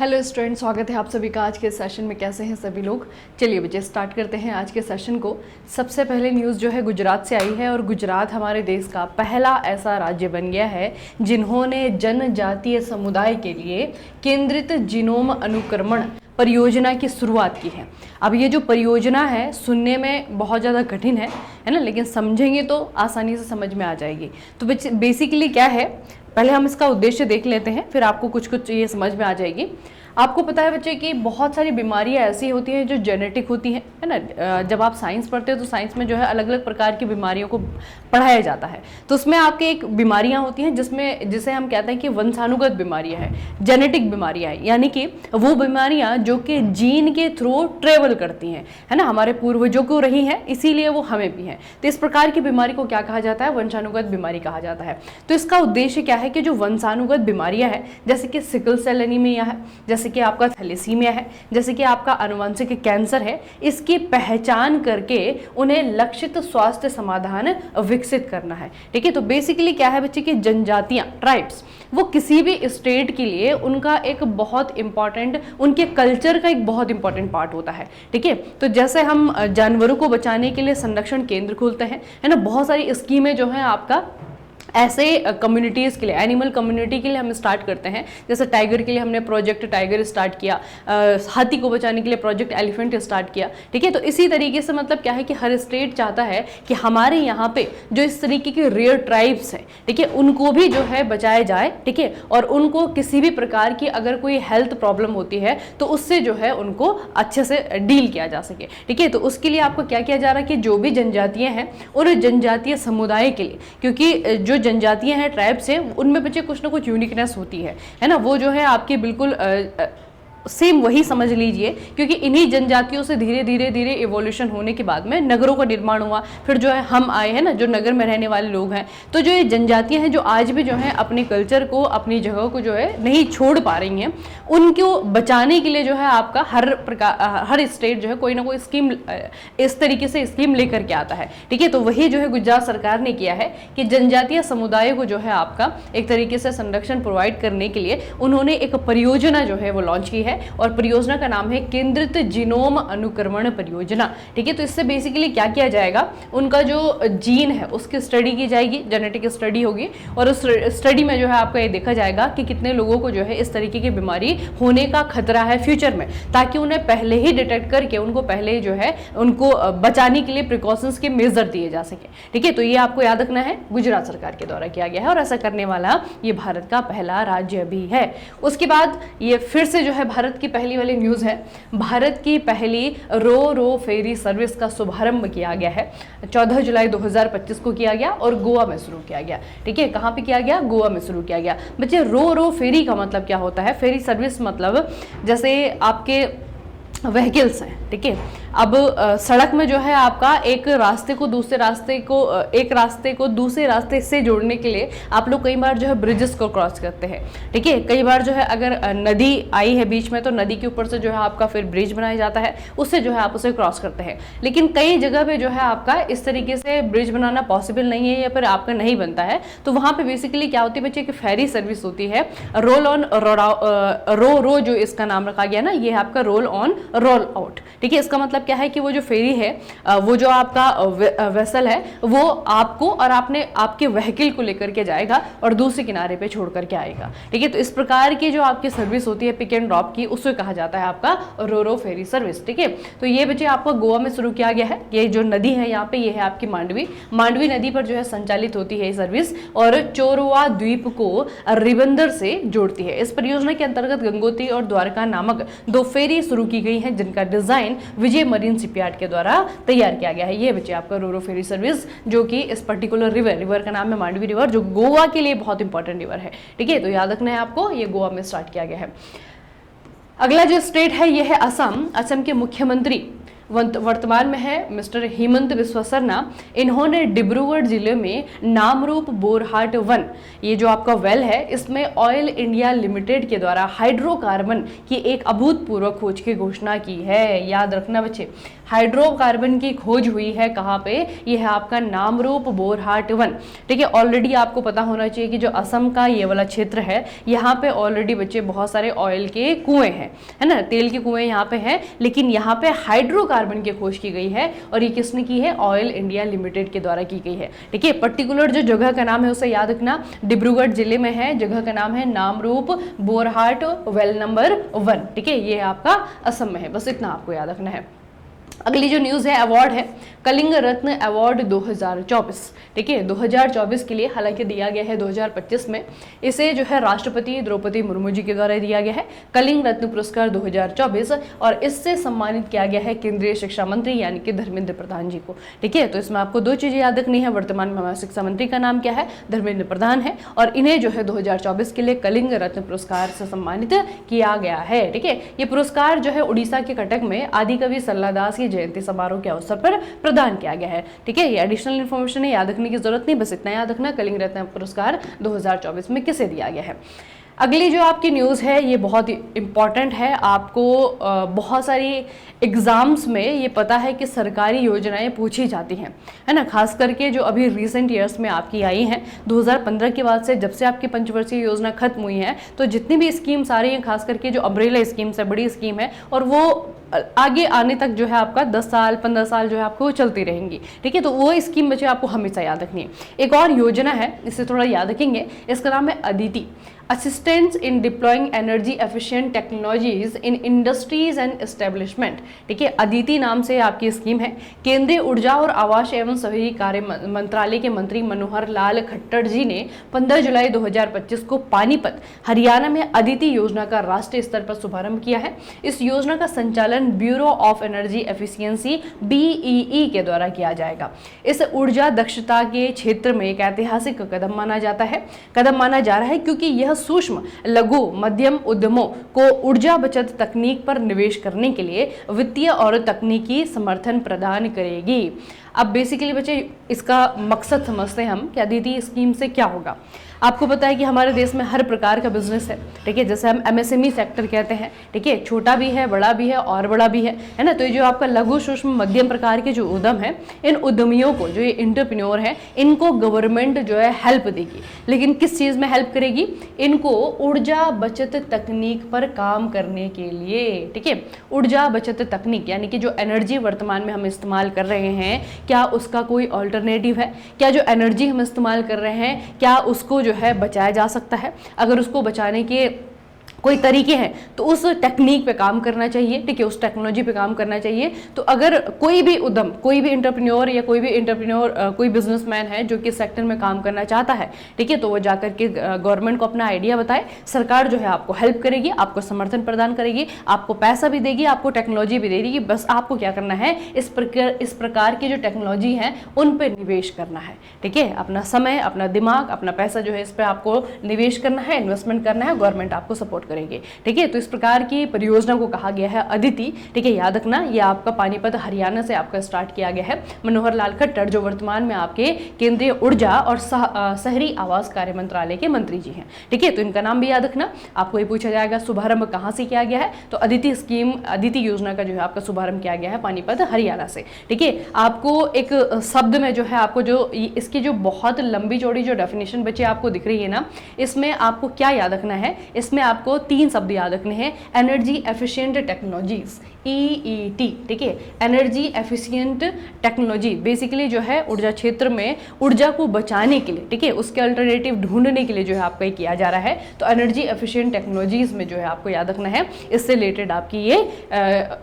Hello student, स्वागत है आप सभी का आज के सेशन में। कैसे हैं सभी लोग? चलिए बच्चे स्टार्ट करते हैं आज के सेशन को। सबसे पहले न्यूज़ जो है गुजरात से आई है और गुजरात हमारे देश का पहला ऐसा राज्य बन गया है जिन्होंने जनजातीय समुदाय के लिए केंद्रित जीनोम अनुक्रमण परियोजना की शुरुआत की है। अब ये जो परियोजना है सुनने में बहुत ज़्यादा कठिन है ना, लेकिन समझेंगे तो आसानी से समझ में आ जाएगी। तो बेसिकली क्या है, पहले हम इसका उद्देश्य देख लेते हैं, फिर आपको कुछ कुछ ये समझ में आ जाएगी। आपको पता है बच्चे कि बहुत सारी बीमारियां ऐसी होती हैं जो जेनेटिक होती हैं, है ना। जब आप साइंस पढ़ते हो तो साइंस में जो है अलग अलग प्रकार की बीमारियों को पढ़ाया जाता है। तो उसमें आपके एक बीमारियां होती हैं जिसे हम कहते हैं कि वंशानुगत बीमारियां हैं, जेनेटिक बीमारियां हैं, यानी कि वो बीमारियां जो कि जीन के थ्रू ट्रेवल करती हैं, है ना। हमारे पूर्वजों को रही हैं, इसीलिए वो हमें भी हैं। तो इस प्रकार की बीमारी को क्या कहा जाता है? वंशानुगत बीमारी कहा जाता है। तो इसका उद्देश्य क्या है कि जो वंशानुगत बीमारियां हैं, जैसे कि सिकल सेल एनीमिया है, जैसे कि आपका थैलेसीमिया है, जैसे कि आपका आनुवंशिक कैंसर है, इसकी पहचान करके उन्हें लक्षित स्वास्थ्य समाधान विकसित करना है। ठीक है। तो बेसिकली क्या है बच्चे कि जनजातियां, ट्राइब्स, वो किसी भी स्टेट के लिए उनका एक बहुत इंपॉर्टेंट, उनके कल्चर का एक बहुत इंपॉर्टेंट पार्ट होता है। ठीक है। तो जैसे हम जानवरों को बचाने के लिए संरक्षण केंद्र खोलते हैं, है ना, बहुत सारी स्कीमें जो है आपका ऐसे कम्युनिटीज़ के लिए, एनिमल कम्युनिटी के लिए हम स्टार्ट करते हैं। जैसे टाइगर के लिए हमने प्रोजेक्ट टाइगर स्टार्ट किया, हाथी को बचाने के लिए प्रोजेक्ट एलिफेंट स्टार्ट किया। ठीक है। तो इसी तरीके से मतलब क्या है कि हर स्टेट चाहता है कि हमारे यहाँ पे जो इस तरीके के रेयर ट्राइब्स हैं, ठीक है, उनको भी जो है बचाया जाए। ठीक है। और उनको किसी भी प्रकार की अगर कोई हेल्थ प्रॉब्लम होती है तो उससे जो है उनको अच्छे से डील किया जा सके। ठीक है। तो उसके लिए आपको क्या किया जा रहा है कि जो भी जनजातियाँ हैं उन जनजातीय समुदाय के लिए, क्योंकि जो जनजातियां हैं, ट्राइब्स हैं, उनमें बच्चे कुछ ना कुछ यूनिकनेस होती है ना। वो जो है आपके बिल्कुल सेम वही समझ लीजिए, क्योंकि इन्हीं जनजातियों से धीरे धीरे इवोल्यूशन होने के बाद में नगरों का निर्माण हुआ। फिर जो है हम आए हैं ना, जो नगर में रहने वाले लोग हैं। तो जो ये जनजातियां हैं जो आज भी जो है अपने कल्चर को, अपनी जगह को जो है नहीं छोड़ पा रही हैं, उनको बचाने के लिए जो है आपका हर स्टेट जो है कोई ना कोई स्कीम, इस तरीके से स्कीम लेकर के आता है। ठीक है। तो वही जो है गुजरात सरकार ने किया है कि जनजातीय समुदाय को जो है आपका एक तरीके से संरक्षण प्रोवाइड करने के लिए उन्होंने एक परियोजना जो है वो लॉन्च की है, और परियोजना का नाम है केंद्रित जीनोम अनुक्रमण परियोजना। ठीक है। तो इससे बेसिकली क्या किया जाएगा, उनका जो जीन है उसकी स्टडी की जाएगी, जेनेटिक स्टडी होगी, और उस स्टडी में जो है आपको ये देखा जाएगा कि कितने लोगों को जो है इस तरीके की बीमारी होने का खतरा है फ्यूचर में, ताकि उन्हें पहले ही डिटेक्ट करके उनको पहले जो है उनको बचाने के लिए प्रिकॉशंस के मेजर दिए जा सके। ठीक है। तो ये आपको याद रखना है, गुजरात सरकार के द्वारा किया गया है और ऐसा करने वाला ये भारत का पहला राज्य भी है। उसके बाद ये फिर से जो है भारत की पहली वाली न्यूज़ है, भारत की पहली रो फेरी सर्विस का शुभारंभ किया गया है। 14 जुलाई 2025 को किया गया और गोवा में शुरू किया गया। ठीक है। कहाँ पे किया गया? गोवा में शुरू किया गया। बच्चे रो फेरी का मतलब क्या होता है? फेरी सर्विस मतलब जैसे आपके व्हीकल्स हैं, ठीक है। अब सड़क में जो है आपका एक रास्ते को दूसरे रास्ते से जोड़ने के लिए आप लोग कई बार जो है ब्रिजेस को क्रॉस करते हैं। ठीक है। कई बार जो है अगर नदी आई है बीच में तो नदी के ऊपर से जो है आपका फिर ब्रिज बनाया जाता है, उससे जो है आप उसे क्रॉस करते हैं। लेकिन कई जगह पे जो है आपका इस तरीके से ब्रिज बनाना पॉसिबल नहीं है या फिर आपका नहीं बनता है, तो वहाँ पे बेसिकली क्या होती है बच्चे कि फेरी सर्विस होती है। रोल ऑन रो जो इसका नाम रखा गया ना, ये है आपका रोल ऑन रोल आउट। ठीक है। इसका मतलब क्या है कि वो जो फेरी है, वो जो आपका वेसल है, वो आपको और आपके व्हीकल को लेकर के जाएगा और दूसरे किनारे पे छोड़ करके आएगा। ठीक है। तो इस प्रकार की जो आपकी सर्विस होती है पिक एंड ड्रॉप की, उसको कहा जाता है आपका रो फेरी सर्विस। ठीक है। तो ये बच्चे आपको गोवा में शुरू किया गया है। ये जो नदी है यहाँ पे, ये है आपकी मांडवी नदी पर जो है संचालित होती है ये सर्विस, और चोरवा द्वीप को रिबंदर से जोड़ती है। इस परियोजना के अंतर्गत गंगोत्री और द्वारका नामक 2 फेरी शुरू की गई है, जिनका डिजाइन विजय मरीन शिपयार्ड के द्वारा तैयार किया गया है। ये बच्चे आपका रो फेरी सर्विस, जो कि इस पर्टिकुलर रिवर का नाम है मांडवी रिवर, जो गोवा के लिए बहुत इंपॉर्टेंट रिवर है। ठीक है। तो याद रखना है आपको, ये गोवा में स्टार्ट किया गया है। अगला जो स्टेट है ये है असम। असम के मुख्यमंत्री वर्तमान में है मिस्टर हेमंत विश्व सरना। इन्होंने डिब्रूगढ़ जिले में नामरूप बोरहाट 1, ये जो आपका वेल है, इसमें ऑयल इंडिया लिमिटेड के द्वारा हाइड्रोकार्बन की एक अभूतपूर्व खोज की घोषणा की है। याद रखना बच्चे, हाइड्रोकार्बन की खोज हुई है कहाँ पे? ये है आपका नामरूप बोरहाट 1। ठीक है, ऑलरेडी आपको पता होना चाहिए कि जो असम का ये वाला क्षेत्र है, यहाँ पे ऑलरेडी बच्चे बहुत सारे ऑयल के कुएं हैं, है ना, तेल के कुएं यहाँ पे हैं, लेकिन यहाँ पे हाइड्रोकार्बन की खोज की गई है और ये किसने की है? ऑयल इंडिया लिमिटेड के द्वारा की गई है। ठीक है, पर्टिकुलर जो जगह का नाम है उसे याद रखना, डिब्रूगढ़ जिले में है, जगह का नाम है नामरूप बोरहाट वेल नंबर 1। ठीक है, ये आपका असम में है, बस इतना आपको याद रखना है। अगली जो न्यूज़ है, अवार्ड है कलिंग रत्न अवार्ड 2024। ठीक है, 2024 के लिए हालांकि दिया गया है 2025 में, इसे जो है राष्ट्रपति द्रौपदी मुर्मू जी के द्वारा दिया गया है कलिंग रत्न पुरस्कार 2024, और इससे सम्मानित किया गया है केंद्रीय शिक्षा मंत्री यानी कि धर्मेंद्र प्रधान जी को। ठीक है, तो इसमें आपको दो चीजें याद रखनी है, वर्तमान में हमारे शिक्षा मंत्री का नाम क्या है? धर्मेंद्र प्रधान है, और इन्हें जो है 2024 के लिए कलिंग रत्न पुरस्कार से सम्मानित किया गया है। ठीक है, ये पुरस्कार जो है उड़ीसा के कटक में आदिकवि सल्लादास की जयंती समारोह के अवसर पर प्रदान किया गया है। ठीक है, ये एडिशनल इन्फॉर्मेशन है, याद रखने की जरूरत नहीं, बस इतना याद रखना कलिंग रत्न पुरस्कार 2024 में किसे दिया गया है। अगली जो आपकी न्यूज़ है ये बहुत इंपॉर्टेंट है, आपको बहुत सारी एग्ज़ाम्स में ये पता है कि सरकारी योजनाएं पूछी जाती हैं, है ना, खास करके जो अभी रिसेंट ईयर्स में आपकी आई हैं 2015 के बाद से, जब से आपकी पंचवर्षीय योजना खत्म हुई है, तो जितनी भी स्कीम्स आ रही हैं, खास करके जो अम्ब्रेला स्कीम्स है, बड़ी स्कीम है, और वो आगे आने तक जो है आपका 10 साल 15 साल जो है आपको चलती रहेंगी। ठीक है, तो वो स्कीम बच्चे आपको हमेशा याद रखनी है। एक और योजना है, इसे थोड़ा याद रखेंगे, इसका नाम है Aditi, assistance in deploying energy efficient technologies in industries and establishment. ठीक है, अदिति नाम से आपकी स्कीम है। केंद्रीय ऊर्जा और आवास एवं शहरी कार्य मंत्रालय के मंत्री मनोहर लाल खट्टर जी ने 15 जुलाई 2025 को पानीपत हरियाणा में अदिति योजना का राष्ट्रीय स्तर पर शुभारंभ किया है। इस योजना का संचालन bureau of energy efficiency BEE के द्वारा किया जाएगा। इस ऊर्जा दक्षता के क्षेत्र में एक ऐतिहासिक कदम माना जा रहा है, क्योंकि यह सूक्ष्म लघु मध्यम उद्यमों को ऊर्जा बचत तकनीक पर निवेश करने के लिए वित्तीय और तकनीकी समर्थन प्रदान करेगी। अब बेसिकली बच्चे इसका मकसद समझते हैं हम कि अदिति स्कीम से क्या होगा। आपको पता है कि हमारे देश में हर प्रकार का बिजनेस है। ठीक है, जैसे हम MSME सेक्टर कहते हैं। ठीक है, छोटा भी है, बड़ा भी है और बड़ा भी है ना। तो ये जो आपका लघु सूक्ष्म मध्यम प्रकार के जो उद्यम है, इन उद्यमियों को, जो ये एंटरप्रेन्योर हैं, इनको गवर्नमेंट जो है हेल्प देगी। लेकिन किस चीज़ में हेल्प करेगी? इनको ऊर्जा बचत तकनीक पर काम करने के लिए। ठीक है, ऊर्जा बचत तकनीक यानी कि जो एनर्जी वर्तमान में हम इस्तेमाल कर रहे हैं, क्या उसका कोई ऑल्टरनेटिव है? क्या जो एनर्जी हम इस्तेमाल कर रहे हैं, क्या उसको जो है बचाया जा सकता है? अगर उसको बचाने के कोई तरीके हैं तो उस टेक्निक पे काम करना चाहिए। ठीक है, उस टेक्नोलॉजी पे काम करना चाहिए। तो अगर कोई भी उद्यम, कोई भी एंटरप्रेन्योर या कोई बिजनेसमैन है जो कि सेक्टर में काम करना चाहता है, ठीक है, तो वो जाकर के गवर्नमेंट को अपना आइडिया बताए। सरकार जो है आपको हेल्प करेगी, आपको समर्थन प्रदान करेगी, आपको पैसा भी देगी, आपको टेक्नोलॉजी भी देगी। बस आपको क्या करना है, इस प्रकार की जो टेक्नोलॉजी है उन पर निवेश करना है। ठीक है, अपना समय, अपना दिमाग, अपना पैसा जो है इस पर आपको निवेश करना है, इन्वेस्टमेंट करना है, गवर्नमेंट आपको सपोर्ट करेंगे। ठीक है, तो इस प्रकार की परियोजना को कहा गया है अदिति। ठीक है, याद रखना, ये आपका पानीपत हरियाणा से आपका स्टार्ट किया गया है। मनोहर लाल खट्टर जो वर्तमान में आपके केंद्रीय ऊर्जा और शहरी आवास कार्य मंत्रालय के मंत्री जी हैं। ठीक है, तो इनका नाम भी याद रखना। आपको ये पूछा जाएगा शुभारंभ कहाँ से किया गया है, तो अदिति स्कीम, अदिति योजना का जो है आपका शुभारंभ किया गया है पानीपत हरियाणा से। ठीक है, आपको एक शब्द में जो है आपको जो इसकी जो बहुत लंबी चौड़ी जो डेफिनेशन बच्चे आपको दिख रही है ना, इसमें आपको क्या याद रखना है, इसमें आपको 3 शब्द याद रखने हैं। Energy efficient technologies, EET। ठीक है, एनर्जी एफिशिएंट टेक्नोलॉजी बेसिकली जो है ऊर्जा क्षेत्र में ऊर्जा को बचाने के लिए, ठीक है, उसके अल्टरनेटिव ढूंढने के लिए जो है आपका ये किया जा रहा है। तो एनर्जी एफिशिएंट टेक्नोलॉजीज में जो है आपको याद रखना है, इससे रिलेटेड आपकी ये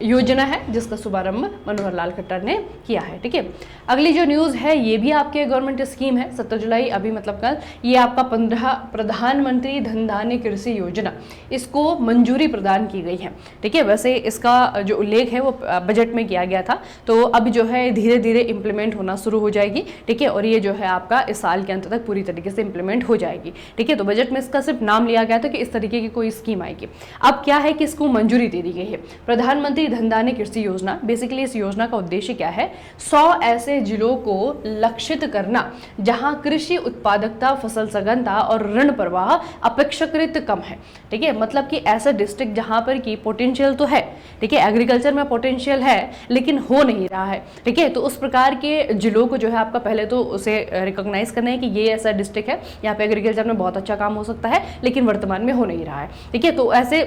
योजना है जिसका शुभारंभ मनोहर लाल खट्टर ने किया है। ठीक है, अगली जो न्यूज़ है ये भी आपके गवर्नमेंट स्कीम है, 17 जुलाई अभी मतलब कल, ये आपका 15 प्रधानमंत्री धन धान्य कृषि योजना, इसको मंजूरी प्रदान की गई है। ठीक है, वैसे इसका जो उल्लेख है वो बजट में किया गया था, तो अब जो है धीरे धीरे इंप्लीमेंट होना शुरू हो जाएगी। ठीक है, और ये जो है आपका इस साल के अंत तक पूरी तरीके से इंप्लीमेंट हो जाएगी। ठीक है, तो बजट में इसका सिर्फ नाम लिया गया था कि इस तरीके की कोई स्कीम आएगी। अब क्या है कि इसको मंजूरी दे दी गई है। प्रधानमंत्री धन धान्य कृषि योजना, बेसिकली इस योजना का उद्देश्य क्या है, 100 ऐसे जिलों को लक्षित करना जहां कृषि उत्पादकता, फसल सघनता और ऋण प्रवाह अपेक्षाकृत कम है। ठीक है, मतलब कि ऐसा डिस्ट्रिक्ट जहां पर की पोटेंशियल तो है, ठीक है, एग्रीकल्चर में पोटेंशियल है लेकिन हो नहीं रहा है। ठीक है, तो उस प्रकार के जिलों को जो है आपका पहले तो उसे रिकॉग्नाइज करना है कि ये ऐसा डिस्ट्रिक्ट है, यहाँ पे एग्रीकल्चर में बहुत अच्छा काम हो सकता है लेकिन वर्तमान में हो नहीं रहा है। ठीक है, तो ऐसे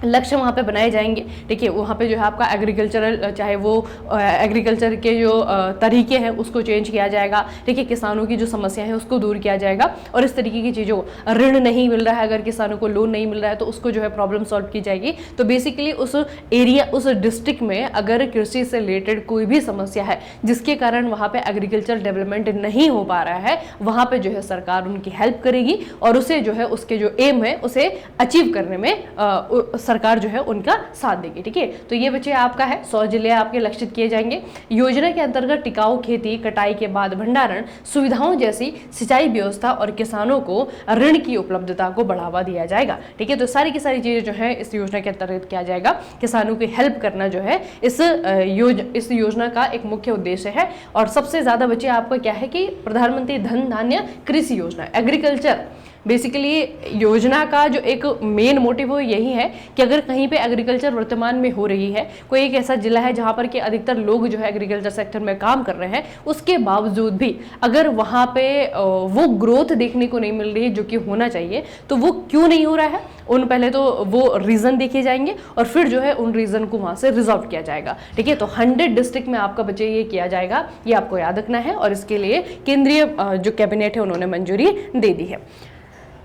लक्ष्य वहाँ पे बनाए जाएंगे। ठीक है, वहाँ पे जो है आपका एग्रीकल्चरल, चाहे वो एग्रीकल्चर के जो तरीके हैं उसको चेंज किया जाएगा। ठीक है, किसानों की जो समस्या है उसको दूर किया जाएगा और इस तरीके की चीज़ों, ऋण नहीं मिल रहा है, अगर किसानों को लोन नहीं मिल रहा है तो उसको जो है प्रॉब्लम सॉल्व की जाएगी। तो बेसिकली उस एरिया, उस डिस्ट्रिक्ट में अगर कृषि से रिलेटेड कोई भी समस्या है जिसके कारण वहाँ पे एग्रीकल्चर डेवलपमेंट नहीं हो पा रहा है, वहाँ पे जो है सरकार उनकी हेल्प करेगी और उसे जो है उसके जो एम है उसे अचीव करने में सरकार जो है उनका साथ देगी। ठीक है, तो ये बच्चे आपका है 100 जिले आपके लक्षित किए जाएंगे। योजना के अंतर्गत टिकाऊ खेती, कटाई के बाद भंडारण सुविधाओं जैसी सिंचाई व्यवस्था और किसानों को ऋण की उपलब्धता को बढ़ावा दिया जाएगा। ठीक है, तो सारी की सारी चीजें जो है इस योजना के अंतर्गत किया जाएगा। किसानों की हेल्प करना जो है इस योजना का एक मुख्य उद्देश्य है। और सबसे ज्यादा बच्चे आपका क्या है कि प्रधानमंत्री धन धान्य कृषि योजना, एग्रीकल्चर, बेसिकली योजना का जो एक मेन मोटिव वो यही है कि अगर कहीं पे एग्रीकल्चर वर्तमान में हो रही है, कोई एक ऐसा जिला है जहां पर कि अधिकतर लोग जो है एग्रीकल्चर सेक्टर में काम कर रहे हैं, उसके बावजूद भी अगर वहां पे वो ग्रोथ देखने को नहीं मिल रही है जो कि होना चाहिए, तो वो क्यों नहीं हो रहा है, उन पहले तो वो रीजन देखे जाएंगे और फिर जो है उन रीजन को वहां से रिजॉल्व किया जाएगा। ठीक है, तो 100 डिस्ट्रिक्ट में आपका बच्चे ये किया जाएगा, ये आपको याद रखना है और इसके लिए केंद्रीय जो कैबिनेट है उन्होंने मंजूरी दे दी है।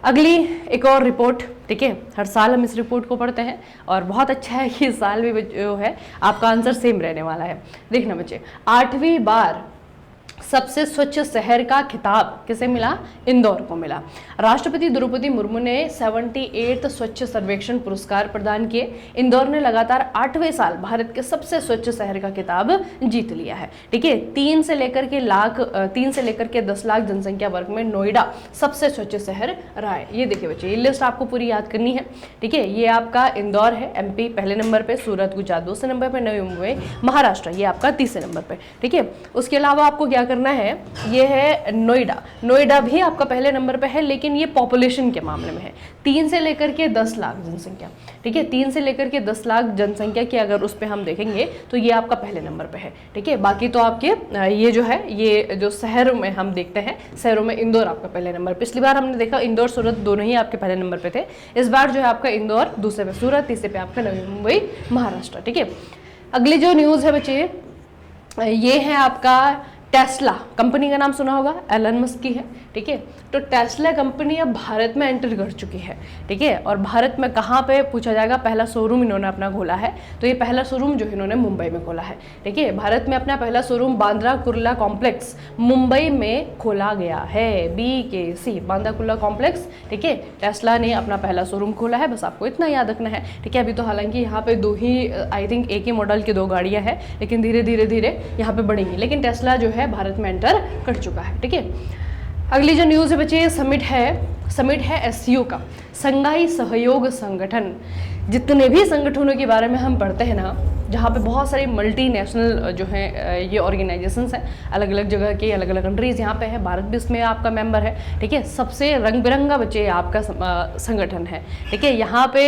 अगली एक और रिपोर्ट, ठीक है, हर साल हम इस रिपोर्ट को पढ़ते हैं और बहुत अच्छा है कि इस साल भी जो है आपका आंसर सेम रहने वाला है। देखना बच्चे, 8वीं बार सबसे स्वच्छ शहर का खिताब किसे मिला, इंदौर को मिला। राष्ट्रपति द्रौपदी मुर्मू ने 78 स्वच्छ सर्वेक्षण पुरस्कार प्रदान किए। इंदौर ने लगातार 8वें साल भारत के सबसे स्वच्छ शहर का खिताब जीत लिया है। ठीक है, 3 से लेकर के 10 लाख जनसंख्या वर्ग में नोएडा सबसे स्वच्छ शहर रहा है। ये देखिए बच्चे, ये लिस्ट आपको पूरी याद करनी है। ठीक है, ये आपका इंदौर है, एमपी पहले नंबर पे, सूरत गुजरात दूसरे नंबर पे, नवी मुंबई महाराष्ट्र ये आपका तीसरे नंबर पे। ठीक है, उसके अलावा आपको क्या करना है, ये है नोएडा। नोएडा भी आपका पहले नंबर पे है लेकिन ये पॉपुलेशन के मामले में है, 3 से लेकर के 10 लाख जनसंख्या। ठीक है, 3 से लेकर के 10 लाख जनसंख्या की अगर उस पे हम देखेंगे तो ये आपका पहले नंबर पे है। ठीक है, बाकी तो आपके ये जो है, ये जो शहरों में हम देखते हैं, शहरों में इंदौर आपका पहले नंबर। पिछली बार हमने देखा इंदौर सूरत दोनों ही आपके पहले नंबर पे थे, इस बार जो है आपका इंदौर दूसरे पे सूरत, तीसरे पे आपका नवी मुंबई महाराष्ट्र। ठीक है, अगली जो न्यूज़ है बच्चे, ये है आपका टेस्ला कंपनी का नाम सुना होगा, एलन मस्क की है। ठीक है, तो टेस्ला कंपनी अब भारत में एंटर कर चुकी है। ठीक है, और भारत में कहाँ पे पूछा जाएगा, पहला शोरूम इन्होंने अपना खोला है, तो ये पहला शोरूम जो इन्होंने मुंबई में खोला है। ठीक है, भारत में अपना पहला शोरूम बांद्रा कुर्ला कॉम्प्लेक्स मुंबई में खोला गया है, BKC बांद्रा कुर्ला कॉम्प्लेक्स। ठीक है, टेस्ला ने अपना पहला शोरूम खोला है, बस आपको इतना याद रखना है। ठीक है, अभी तो हालांकि यहाँ पे 2 ही, आई थिंक एक ही मॉडल की 2 गाड़ियाँ हैं, लेकिन धीरे धीरे यहाँ पे बढ़ेंगी, लेकिन टेस्ला जो है भारत में एंटर कर चुका है। ठीक है, अगली जो न्यूज़ है बच्चे, समिट है SCO का, संघाई सहयोग संगठन। जितने भी संगठनों के बारे में हम पढ़ते हैं ना, जहाँ पे बहुत सारी मल्टीनेशनल जो है ये ऑर्गेनाइजेशंस हैं, अलग अलग जगह के, अलग अलग कंट्रीज यहाँ पे है, भारत भी इसमें आपका मेंबर है। ठीक है, सबसे रंग बिरंगा बच्चे आपका संगठन है। ठीक है, यहाँ पे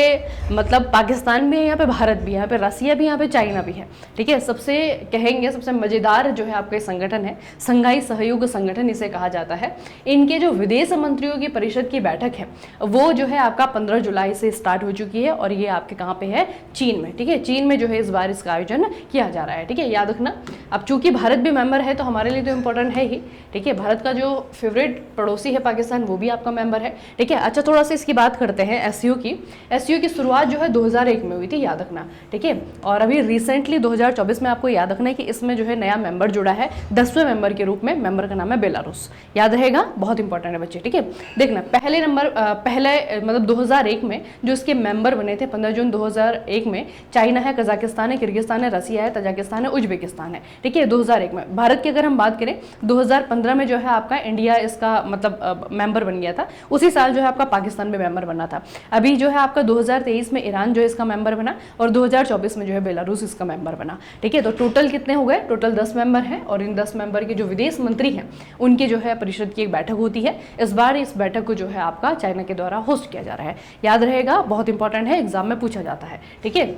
मतलब पाकिस्तान भी है, यहाँ पे भारत भी है, यहाँ पे रसिया भी, यहाँ पे चाइना भी है। ठीक है, सबसे कहेंगे सबसे मज़ेदार जो है आपका संगठन है, संघाई सहयोग संगठन इसे कहा जाता है। इनके जो विदेश मंत्रियों की परिषद की बैठक है वो जो है आपका 15 जुलाई से स्टार्ट हो चुकी है और ये आपके कहाँ पे है, चीन में। ठीक है, चीन में जो है इस बार इसका आयोजन किया जा रहा है। ठीक है, याद रखना। अब चूंकि भारत भी मेंबर है तो हमारे लिए तो इंपॉर्टेंट है ही। ठीक है, भारत का जो फेवरेट पड़ोसी है पाकिस्तान, वो भी आपका मेंबर है। ठीक है, अच्छा थोड़ा सा इसकी बात करते हैं SCO की। SCO की शुरुआत जो है 2001 में हुई थी, याद रखना। ठीक है, और अभी रिसेंटली 2024 में आपको याद रखना है कि इसमें जो है नया मेंबर जुड़ा है, 10वें मेंबर के रूप में। मेंबर का नाम है बेलारूस, याद रहेगा, बहुत इंपॉर्टेंट है बच्चे। ठीक है, देखना पहले नंबर पहले मतलब 2001 में जो इसके मेंबर बने थे 15 जून 2001 में, चाइना है, कजाकिस्तान है, किर्गिस्तान है, रसिया है, तजाकिस्तान है, उज्बेकिस्तान है। ठीक है, 2001 में। भारत की अगर हम बात करें 2015 में जो है आपका इंडिया इसका मतलब मेंबर बन गया था। उसी साल जो है आपका पाकिस्तान में मेंबर बना था। अभी जो है आपका 2023 में ईरान जो है इसका मेंबर बना, और 2024 में जो है बेलारूस इसका मेंबर बना। ठीक है, तो टोटल कितने हो गए? टोटल 10 मेंबर हैं, और इन 10 मेंबर के जो विदेश मंत्री हैं उनकी जो है परिषद की एक बैठक होती है। इस बार इस बैठक को जो है आपका चाइना के द्वारा होस्ट किया जा रहा है। याद रहेगा, बहुत इंपॉर्टेंट है, एग्जाम में पूछा जाता है। ठीक है,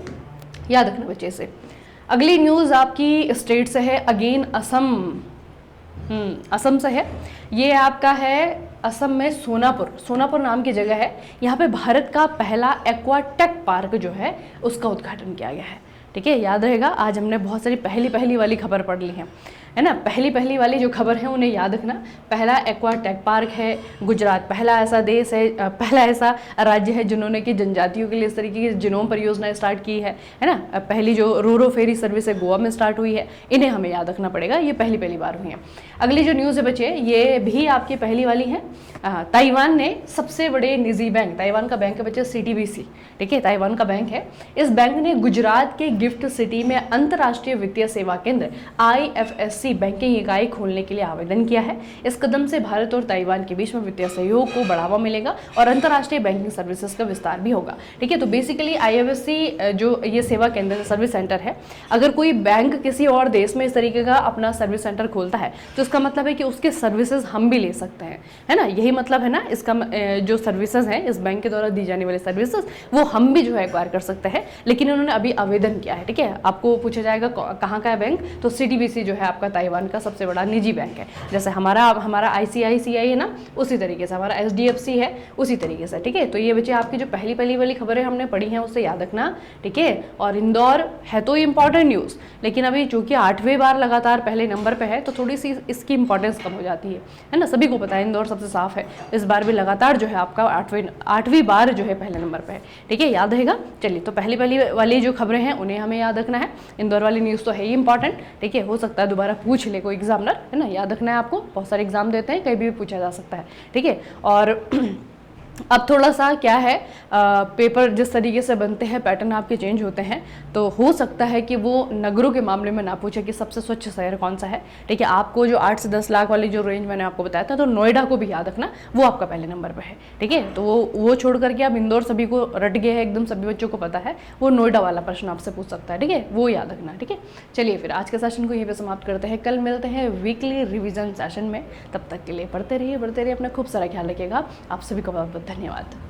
याद रखना बच्चे से। अगली न्यूज़ आपकी स्टेट से है, अगेन असम। असम से है। ये आपका है असम में सोनापुर नाम की जगह है। यहाँ पे भारत का पहला एक्वाटेक पार्क जो है उसका उद्घाटन किया गया है। ठीक है, याद रहेगा, आज हमने बहुत सारी पहली वाली खबर पढ़ ली है ना। पहली वाली जो खबर है उन्हें याद रखना। पहला एक्वाटेक पार्क है गुजरात, पहला ऐसा देश है, पहला ऐसा राज्य है जिन्होंने कि जनजातियों के लिए इस तरीके की जिनोम परियोजना स्टार्ट की है ना। पहली जो रोरो फेरी सर्विस है गोवा में स्टार्ट हुई है, इन्हें हमें याद रखना पड़ेगा, ये पहली बार हुई है। अगली जो न्यूज़ है बच्चे, ये भी आपकी पहली वाली है। ताइवान ने सबसे बड़े निजी बैंक, ताइवान का बैंक है बच्चे CTBC। ठीक है, ताइवान का बैंक है। इस बैंक ने गुजरात के गिफ्ट सिटी में अंतर्राष्ट्रीय वित्तीय सेवा केंद्र IFSC बैंकिंग इकाई खोलने के लिए आवेदन किया है। इस कदम से भारत और ताइवान के बीच में वित्तीय सहयोग को बढ़ावा मिलेगा और अंतर्राष्ट्रीय बैंकिंग सर्विसेज का विस्तार भी होगा। ठीक है, तो बेसिकली IFSC जो ये सेवा केंद्र सर्विस सेंटर है, अगर कोई बैंक किसी और देश में इस तरीके का अपना सर्विस सेंटर खोलता है तो इसका मतलब है कि उसके सर्विसेज हम भी ले सकते हैं, है ना। यही मतलब है ना इसका, जो सर्विसेज हैं इस बैंक के द्वारा दी जाने वाले सर्विसेज वो हम भी जो है एक्वायर कर सकते हैं। लेकिन उन्होंने अभी आवेदन किया है। ठीक है, आपको पूछा जाएगा कहाँ का है बैंक, तो CTBC जो है आपका ताइवान का सबसे बड़ा निजी बैंक है। जैसे हमारा ICICI है ना, उसी तरीके से हमारा HDFC है, उसी तरीके से। ठीक है, तो ये बच्चे आपकी जो पहली वाली खबरें हमने पढ़ी हैं उससे याद रखना। ठीक है, और इंदौर है तो इंपॉर्टेंट न्यूज़, लेकिन अभी चूंकि 8वें बार लगातार पहले नंबर पे है तो थोड़ी सी इसकी इंपॉर्टेंस कम हो जाती है ना। सभी को पता है इंदौर सबसे साफ है, इस बार भी लगातार जो है आपका 8वीं बार जो है पहले नंबर पे है। ठीक है, याद रहेगा। चलिए, तो पहली वाली जो खबरें हैं उन्हें हमें याद रखना है। इंदौर वाली न्यूज़ तो है ही इंपॉर्टेंट। ठीक है, हो सकता है दोबारा पूछ ले कोई एग्जामिनर, है ना, याद रखना है आपको। बहुत सारे एग्जाम देते हैं, कहीं भी पूछा जा सकता है। ठीक है, और अब थोड़ा सा क्या है, पेपर जिस तरीके से बनते हैं, पैटर्न आपके चेंज होते हैं, तो हो सकता है कि वो नगरों के मामले में ना पूछे कि सबसे स्वच्छ शहर कौन सा है। ठीक है, आपको जो 8 से 10 लाख वाली जो रेंज मैंने आपको बताया था, तो नोएडा को भी याद रखना, वो आपका पहले नंबर पर है। ठीक है, तो वो छोड़ करके अब इंदौर सभी को रट गए हैं, एकदम सभी बच्चों को पता है, वो नोएडा वाला प्रश्न आपसे पूछ सकता है। ठीक है, वो याद रखना। ठीक है, चलिए फिर आज के सेशन को यहीं पर समाप्त करते हैं। कल मिलते हैं वीकली रिविजन सेशन में। तब तक के लिए पढ़ते रहिए, अपना खूब सारा ख्याल रखिएगा। आप सभी को बहुत बहुत धन्यवाद।